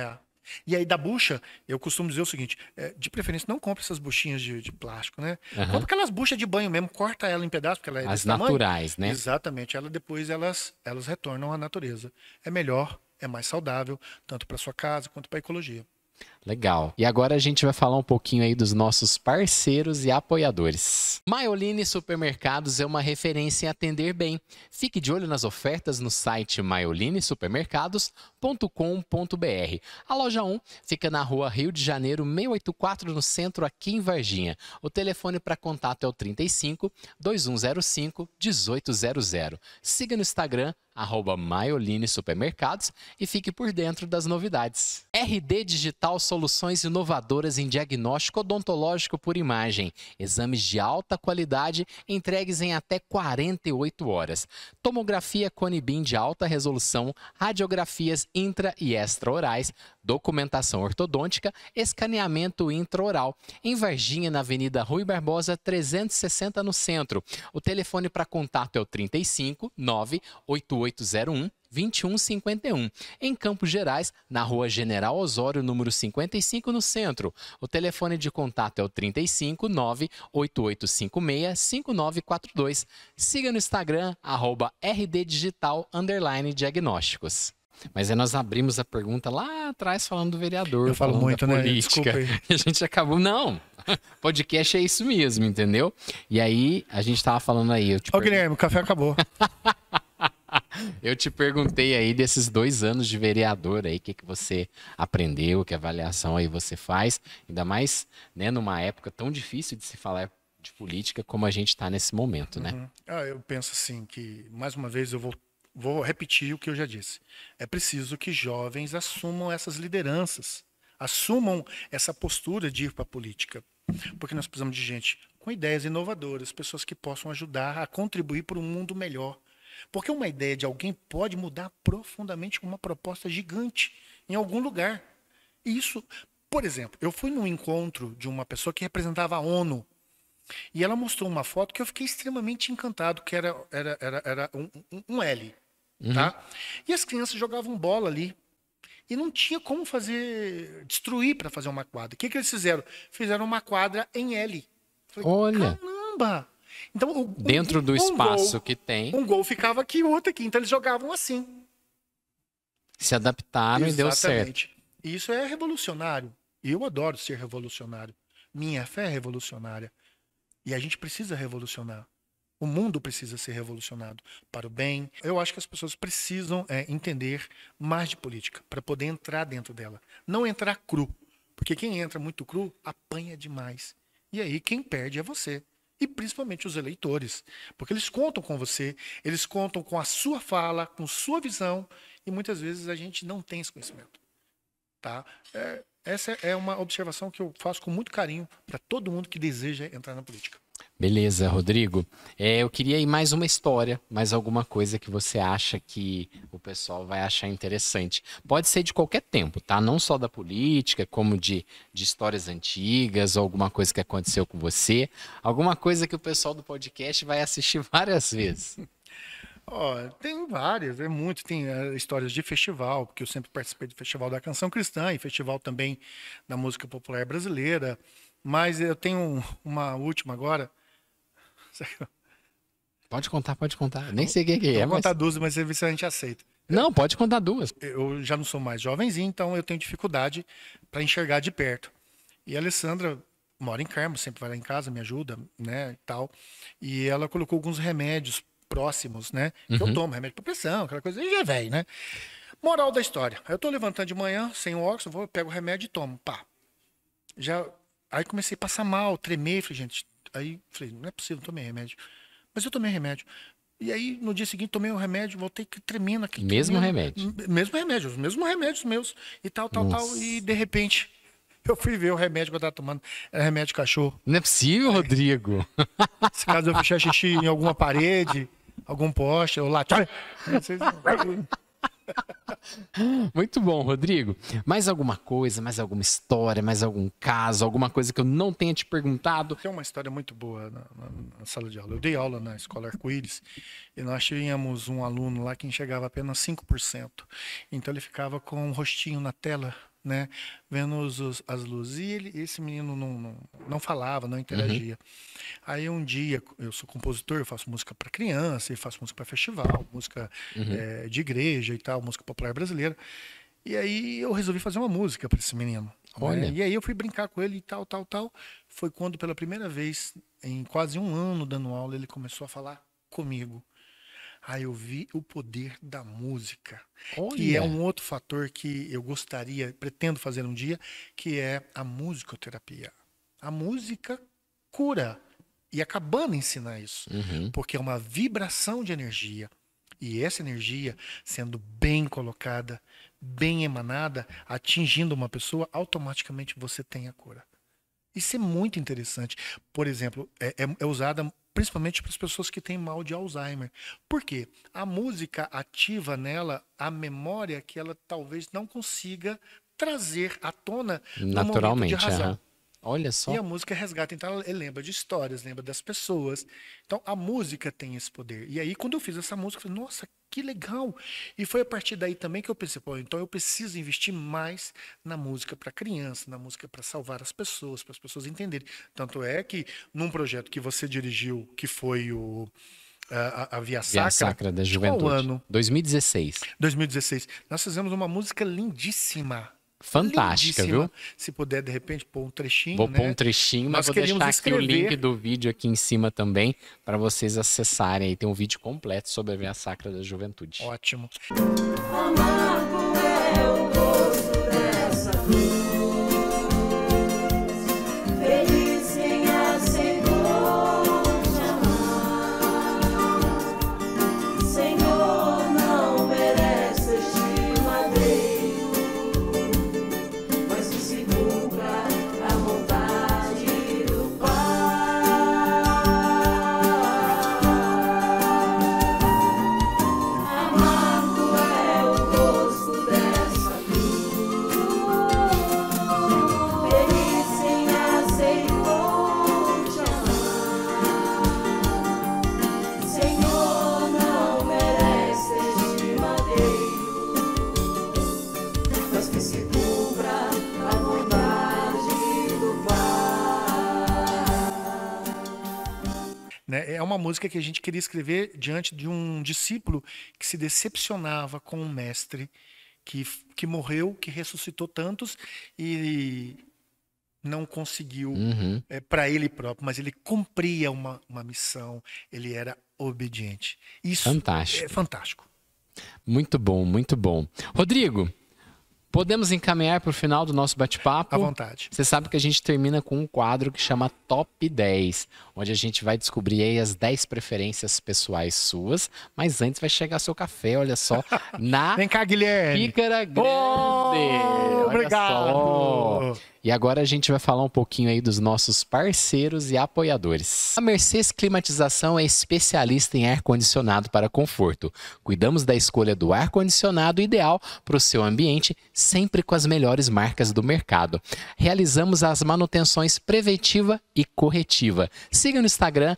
E aí da bucha, eu costumo dizer o seguinte, de preferência não compre essas buchinhas de plástico, né? Compre aquelas buchas de banho mesmo, corta ela em pedaços, porque ela é as desse naturais, tamanho. né? Exatamente, depois elas retornam à natureza. É melhor, é mais saudável, tanto para sua casa quanto para a ecologia. Legal. E agora a gente vai falar um pouquinho aí dos nossos parceiros e apoiadores. Maiolini Supermercados é uma referência em atender bem. Fique de olho nas ofertas no site maiolinesupermercados.com.br. A loja 1 fica na rua Rio de Janeiro 684, no centro, aqui em Varginha. O telefone para contato é o 35 2105 1800. Siga no Instagram, @Maiolini Supermercados, e fique por dentro das novidades. RD Digital, soluções inovadoras em diagnóstico odontológico por imagem. Exames de alta qualidade entregues em até 48 horas. Tomografia Cone-Beam de alta resolução, radiografias intra e extraorais, documentação ortodôntica, escaneamento intraoral. Em Varginha, na Avenida Rui Barbosa 360, no centro. O telefone para contato é o 35 98801 2151. Em Campos Gerais, na Rua General Osório, número 55, no centro. O telefone de contato é o 35 98856 5942. Siga no Instagram, @rddigital_diagnósticos. Mas aí nós abrimos a pergunta lá atrás falando do vereador. Eu falo muito, né? Política. Desculpa aí. E a gente acabou... Não, podcast é isso mesmo, entendeu? E aí, a gente tava falando aí... Ô, Guilherme, o café acabou. Eu te perguntei aí desses 2 anos de vereador aí, o que você aprendeu, que avaliação aí você faz, ainda mais, né, numa época tão difícil de se falar de política como a gente está nesse momento, né? Eu penso assim que, mais uma vez, eu vou repetir o que eu já disse. É preciso que jovens assumam essas lideranças, assumam essa postura de ir para a política, porque nós precisamos de gente com ideias inovadoras, pessoas que possam ajudar a contribuir para um mundo melhor. Porque uma ideia de alguém pode mudar profundamente uma proposta gigante em algum lugar. E isso, por exemplo, eu fui num encontro de uma pessoa que representava a ONU. E ela mostrou uma foto que eu fiquei extremamente encantado, que era um L. Tá? E as crianças jogavam bola ali. E não tinha como destruir para fazer uma quadra. O que eles fizeram? Fizeram uma quadra em L. Falei, olha! Caramba! Então, dentro do espaço que tem. Um gol ficava aqui, o outro aqui. Então eles jogavam assim. Se adaptaram. Exatamente. E deu certo. Isso é revolucionário. E eu adoro ser revolucionário. Minha fé é revolucionária. E a gente precisa revolucionar. O mundo precisa ser revolucionado para o bem. Eu acho que as pessoas precisam entender mais de política para poder entrar dentro dela. Não entrar cru. Porque quem entra muito cru apanha demais. E aí quem perde é você. E principalmente os eleitores. Porque eles contam com você, eles contam com a sua fala, com sua visão, e muitas vezes a gente não tem esse conhecimento. Tá? Essa é uma observação que eu faço com muito carinho para todo mundo que deseja entrar na política. Beleza, Rodrigo. Eu queria ir mais uma história, mais alguma coisa que você acha que o pessoal vai achar interessante. Pode ser de qualquer tempo, tá? Não só da política, como de histórias antigas, ou alguma coisa que aconteceu com você. Alguma coisa que o pessoal do podcast vai assistir várias vezes. Tem várias, muito. Tem histórias de festival, porque eu sempre participei do Festival da Canção Cristã e festival também da música popular brasileira. Mas eu tenho uma última agora. Pode contar. Nem sei o que é. Vou contar 2, mas ver se a gente aceita. Não, pode contar 2. Eu já não sou mais jovenzinho, então eu tenho dificuldade para enxergar de perto. E a Alessandra mora em Carmo, sempre vai lá em casa, me ajuda, né, e tal. E ela colocou alguns remédios próximos, né? Que eu tomo, remédio para pressão, aquela coisa, e já é velho, né? Moral da história. Eu tô levantando de manhã, sem óxido, pego o remédio e tomo. Pá. Aí comecei a passar mal, tremer, falei, gente, aí falei, não é possível, não tomei remédio. Mas eu tomei remédio. E aí, no dia seguinte, tomei o remédio, voltei tremendo aqui. Mesmo remédio? Mesmo remédio, os mesmos remédios meus. E tal. E, de repente, eu fui ver o remédio que eu tava tomando. Era remédio de cachorro. Não é possível, Rodrigo? Se caso eu fechar xixi em alguma parede, algum poste, ou lá... Muito bom, Rodrigo. Mais alguma coisa, mais alguma história, mais algum caso, alguma coisa que eu não tenha te perguntado? Tem uma história muito boa na sala de aula. Eu dei aula na escola Arco-Íris e nós tínhamos um aluno lá que enxergava apenas 5%. Então ele ficava com um rostinho na tela, né, vendo as luzes. E esse menino não falava, não interagia. Aí um dia, eu sou compositor, eu faço música para criança, eu faço música para festival, música de igreja e tal, música popular brasileira. E aí eu resolvi fazer uma música para esse menino. Olha. E aí eu fui brincar com ele e tal. Foi quando, pela primeira vez, em quase um ano dando aula, ele começou a falar comigo. Aí eu vi o poder da música, que é Olha. um outro fator que eu pretendo fazer um dia, que é a musicoterapia. A música cura. E acabando de ensinar isso, Uhum. porque é uma vibração de energia. E essa energia, sendo bem colocada, bem emanada, atingindo uma pessoa, automaticamente você tem a cura. Isso é muito interessante. Por exemplo, é usada principalmente para as pessoas que têm mal de Alzheimer. Por quê? A música ativa nela a memória que ela talvez não consiga trazer à tona no momento de Naturalmente, razão. aham. Olha E só. a música resgata, então ele lembra de histórias, lembra das pessoas. Então a música tem esse poder. E aí quando eu fiz essa música, eu falei, nossa, que legal! E foi a partir daí também que eu pensei, pô, então eu preciso investir mais na música para criança, na música para salvar as pessoas, para as pessoas entenderem. Tanto é que num projeto que você dirigiu, que foi a Via Via Sacra, Sacra da de qual Juventude. ano? 2016. 2016. Nós fizemos uma música lindíssima. Fantástica, viu? Lindíssima. Se puder, de repente, pôr um trechinho, Vou pôr um né? trechinho, mas Nós vou queríamos deixar aqui o link escrever. do vídeo aqui em cima também para vocês acessarem. Aí tem um vídeo completo sobre a Via Sacra da Juventude. Ótimo. Amargo é o gosto dessa cruz. Feliz quem aceitou te amar. Senhor, não merece este madeiro, mas que se cumpra a vontade do Pai. Amargo é o gosto dessa cruz. Feliz quem aceitou te amar. Senhor, não merece este madeiro, mas que se cumpra a vontade do Pai. Né? É uma música que a gente queria escrever diante de um discípulo que se decepcionava com um mestre que morreu, que ressuscitou tantos e não conseguiu Uhum. para ele próprio, mas ele cumpria uma missão, ele era obediente. Isso Fantástico. é fantástico. Muito bom, muito bom. Rodrigo, podemos encaminhar para o final do nosso bate-papo? À vontade. Você sabe que a gente termina com um quadro que chama Top 10, onde a gente vai descobrir aí as 10 preferências pessoais suas, mas antes vai chegar seu café, olha só, na Vem cá, Guilherme. xícara grande. Olha Obrigado. só. E agora a gente vai falar um pouquinho aí dos nossos parceiros e apoiadores. A Mercês Climatização é especialista em ar-condicionado para conforto. Cuidamos da escolha do ar-condicionado ideal para o seu ambiente, sempre com as melhores marcas do mercado. Realizamos as manutenções preventiva e corretiva. Siga no Instagram,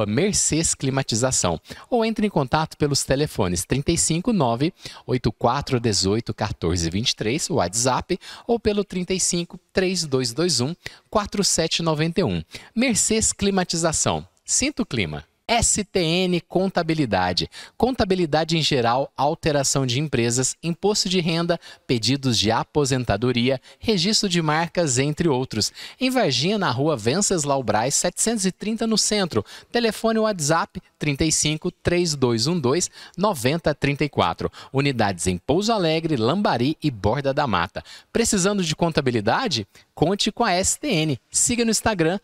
@Mercês Climatização, ou entre em contato pelos telefones 359 8418 1423, WhatsApp, ou pelo 35 3221 4791. Mercês Climatização. Sinta o clima. STN Contabilidade. Contabilidade em geral, alteração de empresas, imposto de renda, pedidos de aposentadoria, registro de marcas, entre outros. Em Varginha, na rua Venceslau Braz, 730 no centro. Telefone WhatsApp 35 3212 9034. Unidades em Pouso Alegre, Lambari e Borda da Mata. Precisando de contabilidade? Conte com a STN. Siga no Instagram,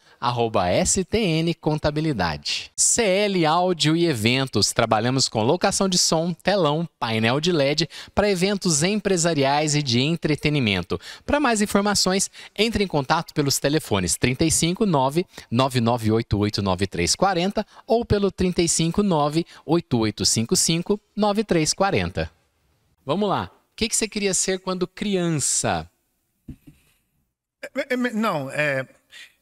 @STN Contabilidade. CL Áudio e Eventos. Trabalhamos com locação de som, telão, painel de LED para eventos empresariais e de entretenimento. Para mais informações, entre em contato pelos telefones 359 9988 9340 ou pelo 359 8855 9340. Vamos lá. O que você queria ser quando criança? Não,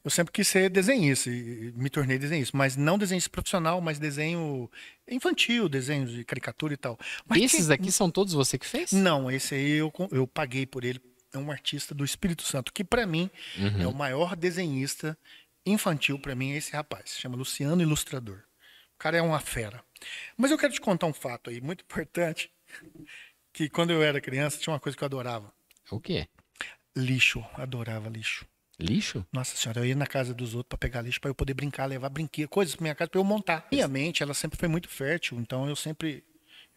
eu sempre quis ser desenhista e me tornei desenhista, mas não desenhista profissional, mas desenho infantil, desenhos de caricatura e tal. Mas Esses aqui são todos você que fez? Não, esse aí eu paguei por ele. É um artista do Espírito Santo, que para mim é o maior desenhista infantil, para mim é esse rapaz. Se chama Luciano Ilustrador. O cara é uma fera. Mas eu quero te contar um fato aí muito importante, que quando eu era criança tinha uma coisa que eu adorava. O quê? Lixo, adorava lixo. Lixo? Nossa senhora, eu ia na casa dos outros pra pegar lixo, pra eu poder brincar, levar brinquedos, coisas pra minha casa pra eu montar. Minha mente, ela sempre foi muito fértil, então eu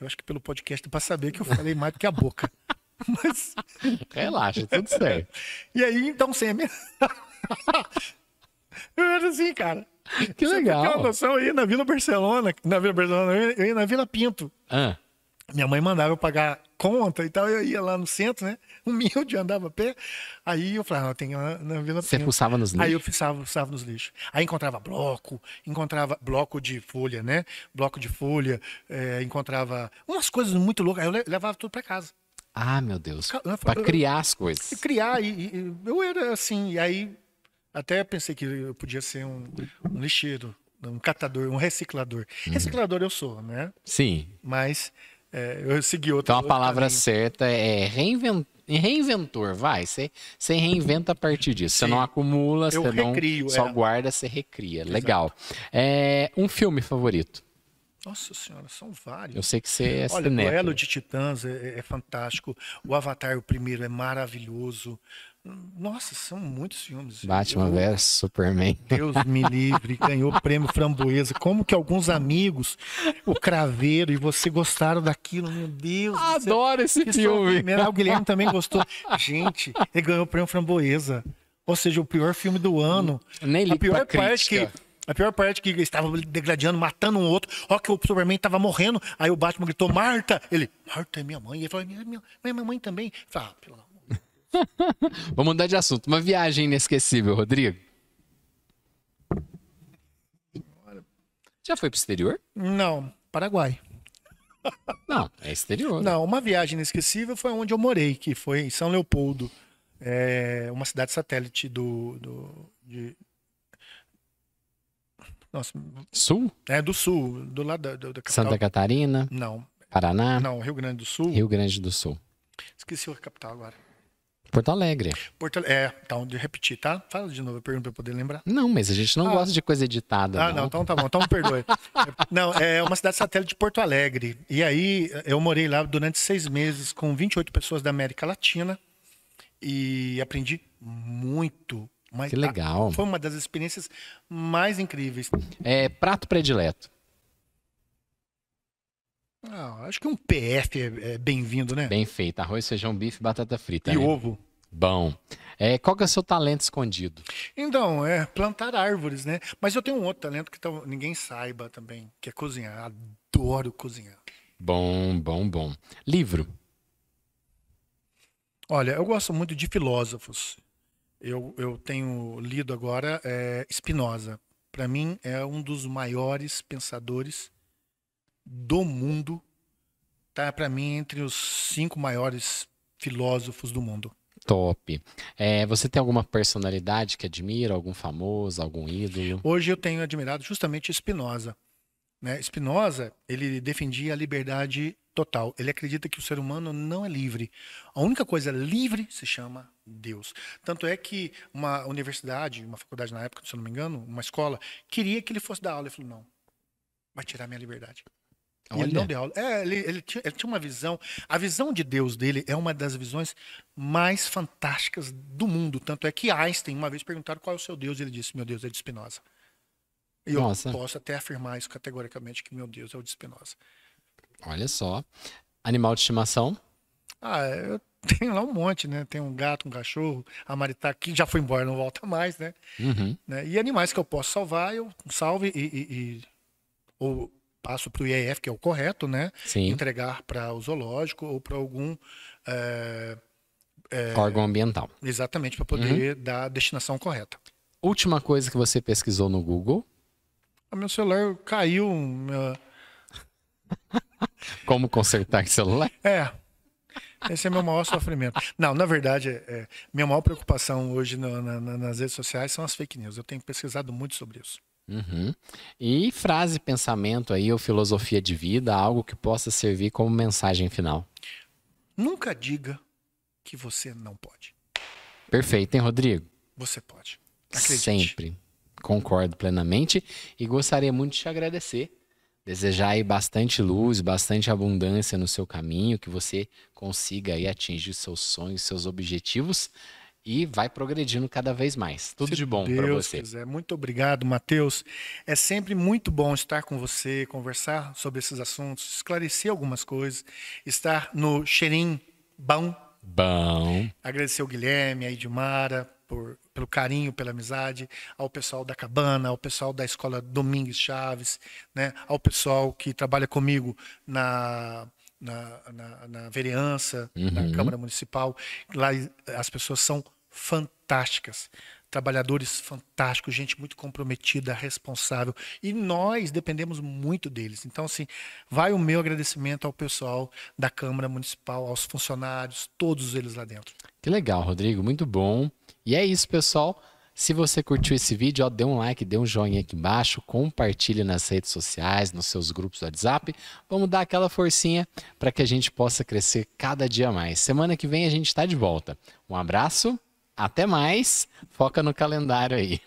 acho que pelo podcast dá pra saber que eu falei mais do que a boca. Mas, Relaxa, tudo certo. e aí, então, sem a minha... Eu era assim, cara. Que Você legal. tem uma noção, eu ia na Vila Barcelona, eu ia na Vila Pinto. Ah, Minha mãe mandava eu pagar conta e tal, eu ia lá no centro, né? Humilde, andava a pé. Aí eu falava, tem que ir lá na Vila você Pinto. fuçava nos Aí eu lixos? fuçava nos lixos. Aí encontrava bloco de folha, né? Bloco de folha, encontrava umas coisas muito loucas. Aí eu levava tudo pra casa. Ah, meu Deus. Eu- Pra eu- criar as coisas. E criar, eu era assim, e aí até pensei que eu podia ser um lixeiro, um catador, um reciclador. Reciclador eu sou, né? Sim. Mas eu segui outro. Então a palavra caminho. certa é reinventor, vai. Você reinventa a partir disso. Você Sim. não acumula, Eu você não recrio, só é. guarda, você recria. Legal. Um filme favorito? Nossa senhora, são vários. Eu sei que você é Olha, o cinéfilo. Duelo de Titãs é fantástico. O Avatar, o primeiro, é maravilhoso. Nossa, são muitos filmes. Batman vs Superman. Deus me livre, ganhou o prêmio Framboesa. Como que alguns amigos, o Craveiro, e você gostaram daquilo, meu Deus. do céu. Adoro esse Que filme. sofrimento. O Guilherme também gostou. Gente, ele ganhou o prêmio Framboesa. Ou seja, o pior filme do ano. Nem li A pior pra parte crítica. A pior parte que estava degradando, matando um outro. Ó, que o Superman estava morrendo. Aí o Batman gritou, Marta. Ele, Marta é minha mãe. E ele falou, minha mãe também. Eu falei, pelo amor. Vamos mudar de assunto. Uma viagem inesquecível, Rodrigo. Já foi pro exterior? Não, Paraguai. Não, é exterior. Não, uma viagem inesquecível foi onde eu morei, que foi em São Leopoldo. É uma cidade satélite Nossa, Sul? do sul, do lado da capital. Santa Catarina? Não, Paraná? não, Rio Grande do Sul. Rio Grande do Sul. Esqueci a capital agora. Porto Alegre. Então, de repetir, tá? Fala de novo a pergunta pra eu poder lembrar. Não, mas a gente não gosta de coisa editada. Ah, não, então tá bom, então me perdoe. Não, é uma cidade satélite de Porto Alegre. E aí eu morei lá durante 6 meses com 28 pessoas da América Latina e aprendi muito. Mas Que legal. foi uma das experiências mais incríveis. Prato predileto. Acho que um PF é bem-vindo, né? Bem feito. Arroz, feijão, bife, batata frita. E né? ovo. Bom. Qual que é o seu talento escondido? Então, plantar árvores, né? Mas eu tenho um outro talento que ninguém saiba também, que é cozinhar. Adoro cozinhar. Bom, bom, bom. Livro. Olha, eu gosto muito de filósofos. Eu tenho lido agora Spinoza. Para mim, é um dos maiores pensadores do mundo. Tá, para mim, entre os 5 maiores filósofos do mundo. Top. Você tem alguma personalidade que admira? Algum famoso, algum ídolo? Hoje eu tenho admirado justamente Spinoza. Né? Spinoza, ele defendia a liberdade total. Ele acredita que o ser humano não é livre. A única coisa livre se chama Deus. Tanto é que uma universidade, uma faculdade na época, se eu não me engano, uma escola, queria que ele fosse dar aula. Ele falou, não, vai tirar minha liberdade. E ele não deu aula. Ele tinha uma visão. A visão de Deus dele é uma das visões mais fantásticas do mundo. Tanto é que Einstein, uma vez perguntaram qual é o seu Deus, ele disse, meu Deus é de Spinoza. E eu Nossa. posso até afirmar isso categoricamente, que meu Deus é o de Spinoza. Olha só. Animal de estimação? Eu tenho lá um monte, né? Tem um gato, um cachorro, a Maritá, que já foi embora, não volta mais, né? Uhum. E animais que eu posso salvar, eu salvo ou passo para o IEF, que é o correto, né? Sim. Entregar para o zoológico ou para algum... Órgão ambiental. Exatamente, para poder dar a destinação correta. Última coisa que você pesquisou no Google? Meu celular caiu. Como consertar celular? Esse é meu maior sofrimento. Não, na verdade, minha maior preocupação hoje nas redes sociais são as fake news. Eu tenho pesquisado muito sobre isso. Uhum. E frase, pensamento aí, ou filosofia de vida, algo que possa servir como mensagem final. Nunca diga que você não pode. Perfeito, hein, Rodrigo? Você pode. Acredite. Sempre. Concordo plenamente e gostaria muito de te agradecer. Desejar aí bastante luz, bastante abundância no seu caminho, que você consiga aí atingir seus sonhos, seus objetivos. e vai progredindo cada vez mais. Tudo Se de bom para Deus você. quiser. Muito obrigado, Matheus. É sempre muito bom estar com você, conversar sobre esses assuntos, esclarecer algumas coisas, estar no cheirinho bom. Bom. Agradecer ao Guilherme, a Edmara, pelo carinho, pela amizade, ao pessoal da Cabana, ao pessoal da Escola Domingues Chaves, né? Ao pessoal que trabalha comigo na vereança, na Câmara Municipal. Lá as pessoas são fantásticas, trabalhadores fantásticos, gente muito comprometida, responsável, e nós dependemos muito deles. Então, assim, vai o meu agradecimento ao pessoal da Câmara Municipal, aos funcionários, todos eles lá dentro. Que legal, Rodrigo, muito bom. E é isso, pessoal. Se você curtiu esse vídeo, ó, dê um like, dê um joinha aqui embaixo, compartilhe nas redes sociais, nos seus grupos do WhatsApp. Vamos dar aquela forcinha para que a gente possa crescer cada dia mais. Semana que vem a gente está de volta. Um abraço, até mais. Foca no calendário aí.